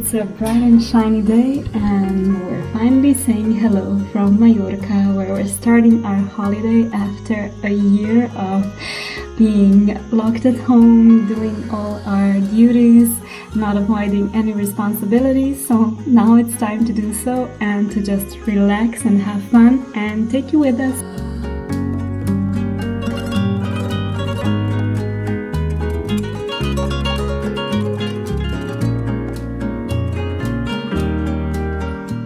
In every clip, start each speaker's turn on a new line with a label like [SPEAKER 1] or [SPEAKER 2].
[SPEAKER 1] It's a bright and shiny day and we're finally saying hello from Mallorca, where we're starting our holiday after a year of being locked at home, doing all our duties, not avoiding any responsibilities. So now it's time to do so and to just relax and have fun and take you with us.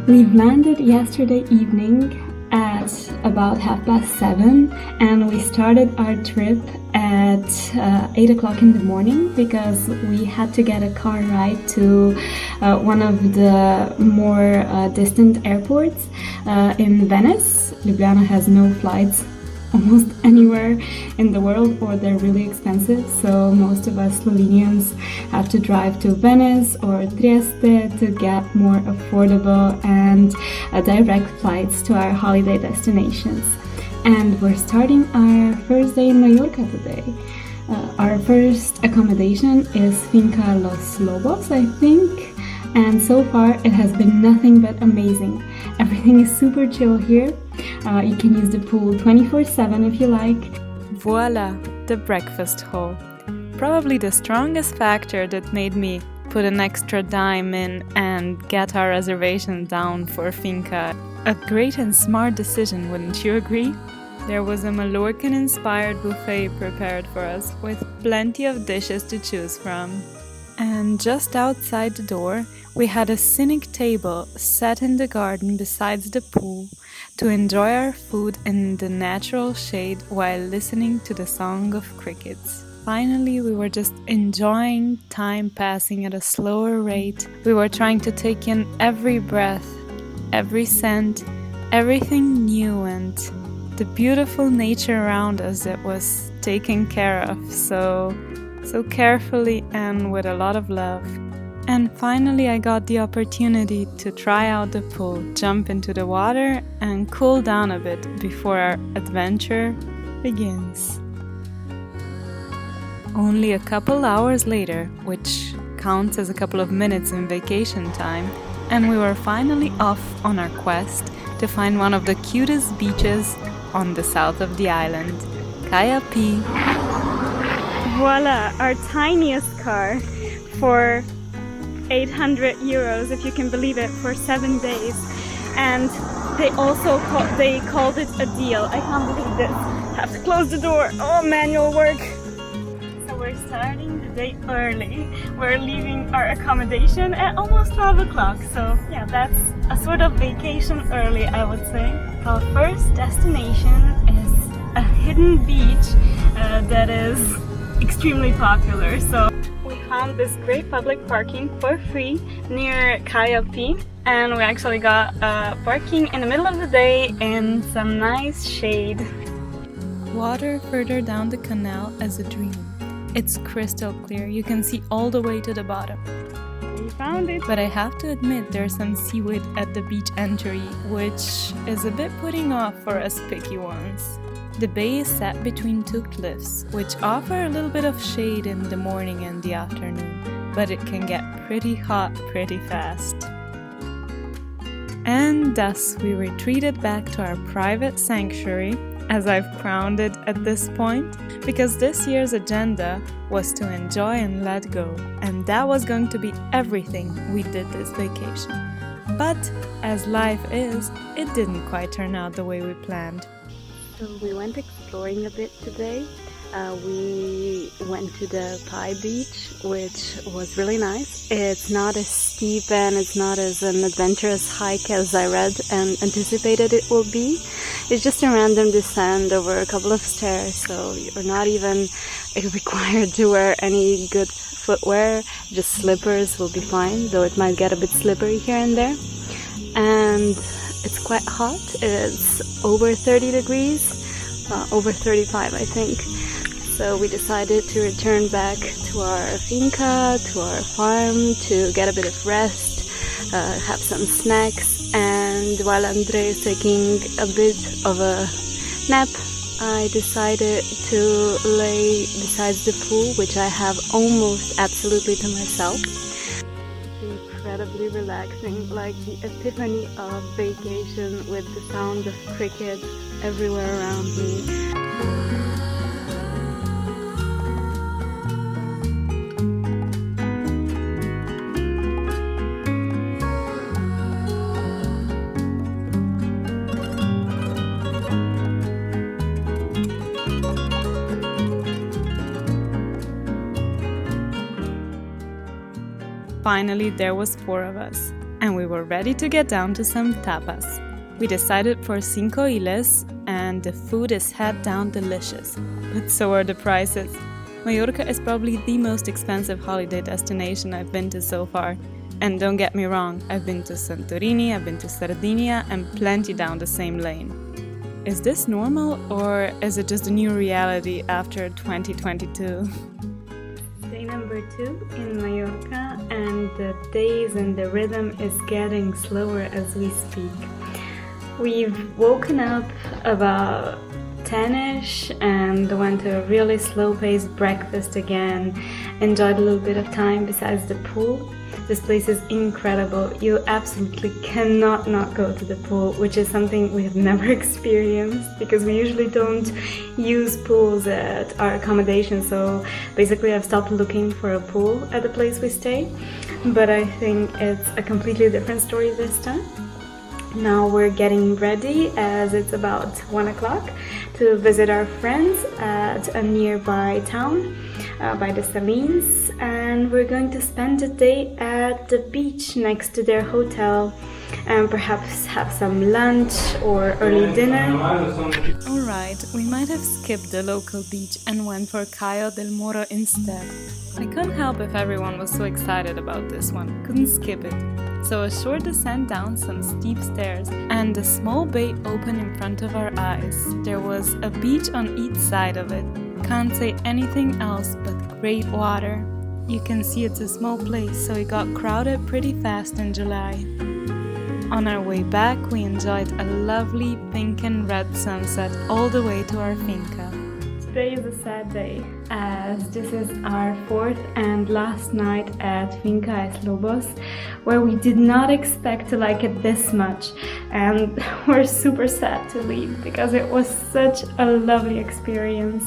[SPEAKER 1] We've landed yesterday evening at about 7:30 and we started our trip at 8 o'clock in the morning because we had to get a car ride to one of the more distant airports in Venice. Ljubljana has no flights almost anywhere in the world, or they're really expensive, so most of us Slovenians have to drive to Venice or Trieste to get more affordable and direct flights to our holiday destinations. And we're starting our first day in Mallorca today. Our first accommodation is Finca Los Lobos, I think, and so far it has been nothing but amazing. Everything is super chill here. You can use the pool 24/7 if you like.
[SPEAKER 2] Voila, the breakfast hall. Probably the strongest factor that made me put an extra dime in and get our reservation down for Finca. A great and smart decision, wouldn't you agree? There was a Mallorcan-inspired buffet prepared for us with plenty of dishes to choose from. And just outside the door, we had a scenic table set in the garden besides the pool to enjoy our food in the natural shade while listening to the song of crickets. Finally, we were just enjoying time passing at a slower rate. We were trying to take in every breath, every scent, everything new, and the beautiful nature around us that was taken care of so carefully and with a lot of love. And finally I got the opportunity to try out the pool, jump into the water and cool down a bit before our adventure begins. Only a couple hours later, which counts as a couple of minutes in vacation time, and we were finally off on our quest to find one of the cutest beaches on the south of the island, Cala.
[SPEAKER 1] Voila, our tiniest car for 800 euros, if you can believe it, for 7 days. And they also called it a deal. I can't believe this. Have to close the door. Oh, manual work. So we're starting the day early. We're leaving our accommodation at almost 12 o'clock. So yeah, that's a sort of vacation early, I would say. Our first destination is a hidden beach that is extremely popular. So we found this great public parking for free near Cala, and we actually got parking in the middle of the day in some nice shade.
[SPEAKER 2] Water further down the canal as a dream. It's crystal clear, you can see all the way to the bottom.
[SPEAKER 1] We found it!
[SPEAKER 2] But I have to admit there's some seaweed at the beach entry, which is a bit putting off for us picky ones. The bay is set between two cliffs, which offer a little bit of shade in the morning and the afternoon, but it can get pretty hot pretty fast. And thus we retreated back to our private sanctuary, as I've crowned it at this point, because this year's agenda was to enjoy and let go, and that was going to be everything we did this vacation. But as life is, it didn't quite turn out the way we planned.
[SPEAKER 1] So we went exploring a bit today. We went to the Pi Beach, which was really nice. It's not as steep and it's not as an adventurous hike as I read and anticipated it will be. It's just a random descent over a couple of stairs, so you're not even required to wear any good footwear. Just slippers will be fine, though it might get a bit slippery here and there. And it's quite hot. It's over 30 degrees, over 35 I think. So we decided to return back to our finca, to our farm, to get a bit of rest, have some snacks, and while Andre is taking a bit of a nap, I decided to lay beside the pool, which I have almost absolutely to myself. incredibly relaxing, like the epiphany of vacation with the sound of crickets everywhere around me.
[SPEAKER 2] Finally, there was 4 of us, and we were ready to get down to some tapas. We decided for 5 iles, and the food is head-down delicious, but so are the prices. Mallorca is probably the most expensive holiday destination I've been to so far. And don't get me wrong, I've been to Santorini, I've been to Sardinia, and plenty down the same lane. Is this normal, or is it just a new reality after 2022?
[SPEAKER 1] Day number 2 in Mallorca, and the days and the rhythm is getting slower as we speak. We've woken up about 10ish and went to a really slow-paced breakfast again, enjoyed a little bit of time besides the pool. This place is incredible. You absolutely cannot not go to the pool, which is something we have never experienced because we usually don't use pools at our accommodation. So basically I've stopped looking for a pool at the place we stay, but I think it's a completely different story this time. Now we're getting ready as it's about 1 o'clock to visit our friends at a nearby town by the Salines, and we're going to spend the day at the beach next to their hotel and perhaps have some lunch or early dinner.
[SPEAKER 2] Alright, we might have skipped the local beach and went for Calo del Moro instead. I couldn't help if everyone was so excited about this one, couldn't skip it. So a short descent down some steep stairs and a small bay opened in front of our eyes. There was a beach on each side of it. Can't say anything else but great water. You can see it's a small place, so it got crowded pretty fast in July. On our way back, we enjoyed a lovely pink and red sunset all the way to our finca.
[SPEAKER 1] Today is a sad day, as this is our 4th and last night at Finca at Lobos, where we did not expect to like it this much, and we're super sad to leave because it was such a lovely experience.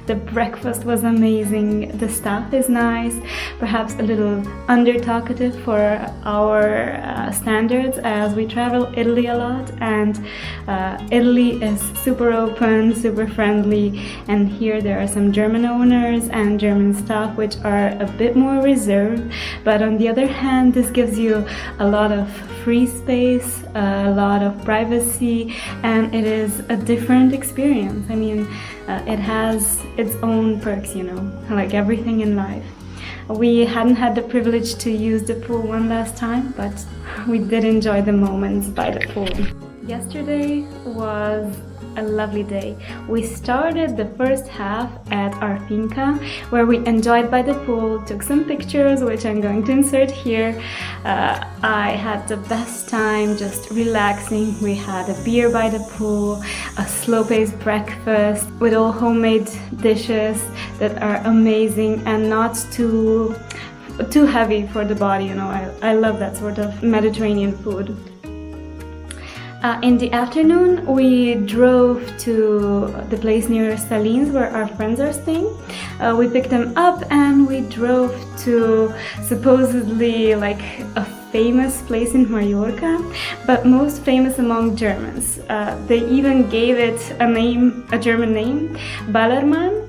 [SPEAKER 1] The breakfast was amazing, the staff is nice, perhaps a little under-talkative for our standards as we travel Italy a lot, and Italy is super open, super friendly, and here there are some German owners and German staff which are a bit more reserved, but on the other hand this gives you a lot of free space, a lot of privacy, and it is a different experience. I mean, it has its own perks, you know, like everything in life. We hadn't had the privilege to use the pool one last time, but we did enjoy the moments by the pool. Yesterday was a lovely day. We started the first half at our finca, where we enjoyed by the pool, took some pictures which I'm going to insert here. I had the best time just relaxing. We had a beer by the pool, a slow-paced breakfast with all homemade dishes that are amazing and not too heavy for the body, you know. I love that sort of Mediterranean food. In the afternoon, we drove to the place near Salines where our friends are staying. We picked them up and we drove to supposedly like a famous place in Mallorca, but most famous among Germans. They even gave it a German name, Ballermann.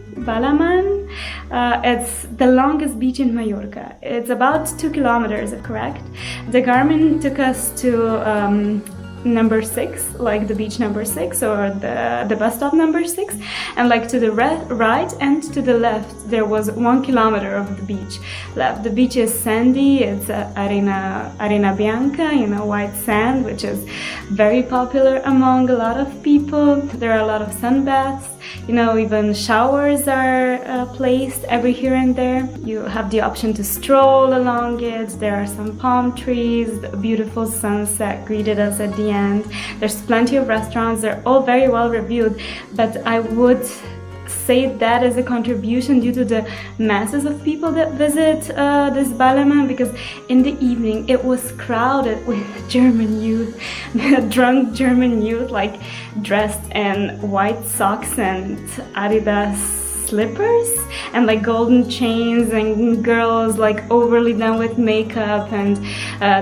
[SPEAKER 1] It's the longest beach in Mallorca. It's about 2 kilometers, correct? The Garmin took us to number 6, like the beach number 6 or the bus stop number 6, and like to the right and to the left there was 1 kilometer of the beach left. The beach is sandy, it's arena bianca, you know, white sand, which is very popular among a lot of people. There are a lot of sunbaths, you know, even showers are placed every here and there. You have the option to stroll along it. There are some palm trees, a beautiful sunset greeted us at the end. There's plenty of restaurants, they're all very well reviewed, but I would say that as a contribution due to the masses of people that visit this Ballermann, because in the evening it was crowded with German youth, drunk German youth, like dressed in white socks and Adidas slippers and like golden chains, and girls like overly done with makeup and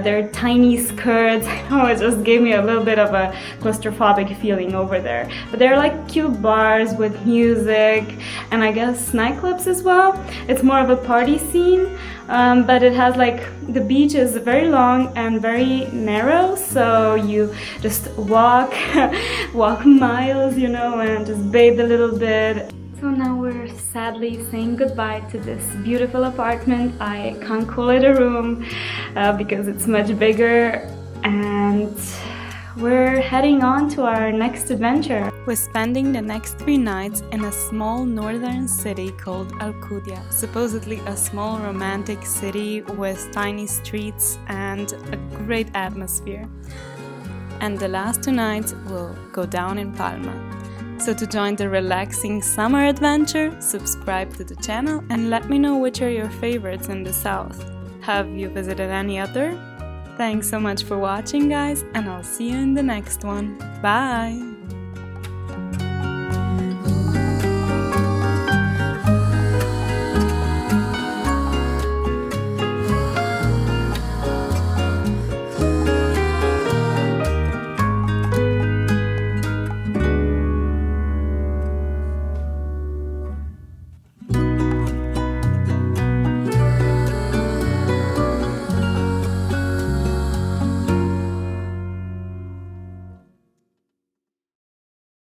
[SPEAKER 1] their tiny skirts. I know it just gave me a little bit of a claustrophobic feeling over there. But there are like cute bars with music and I guess nightclubs as well. It's more of a party scene, but it has like, the beach is very long and very narrow, so you just walk miles, you know, and just bathe a little bit. So now we're sadly saying goodbye to this beautiful apartment. I can't call it a room because it's much bigger, and we're heading on to our next adventure.
[SPEAKER 2] We're spending the next 3 nights in a small northern city called Alcudia, supposedly a small romantic city with tiny streets and a great atmosphere. And the last 2 nights will go down in Palma. So to join the relaxing summer adventure, subscribe to the channel and let me know which are your favorites in the south. Have you visited any other? Thanks so much for watching, guys, and I'll see you in the next one. Bye!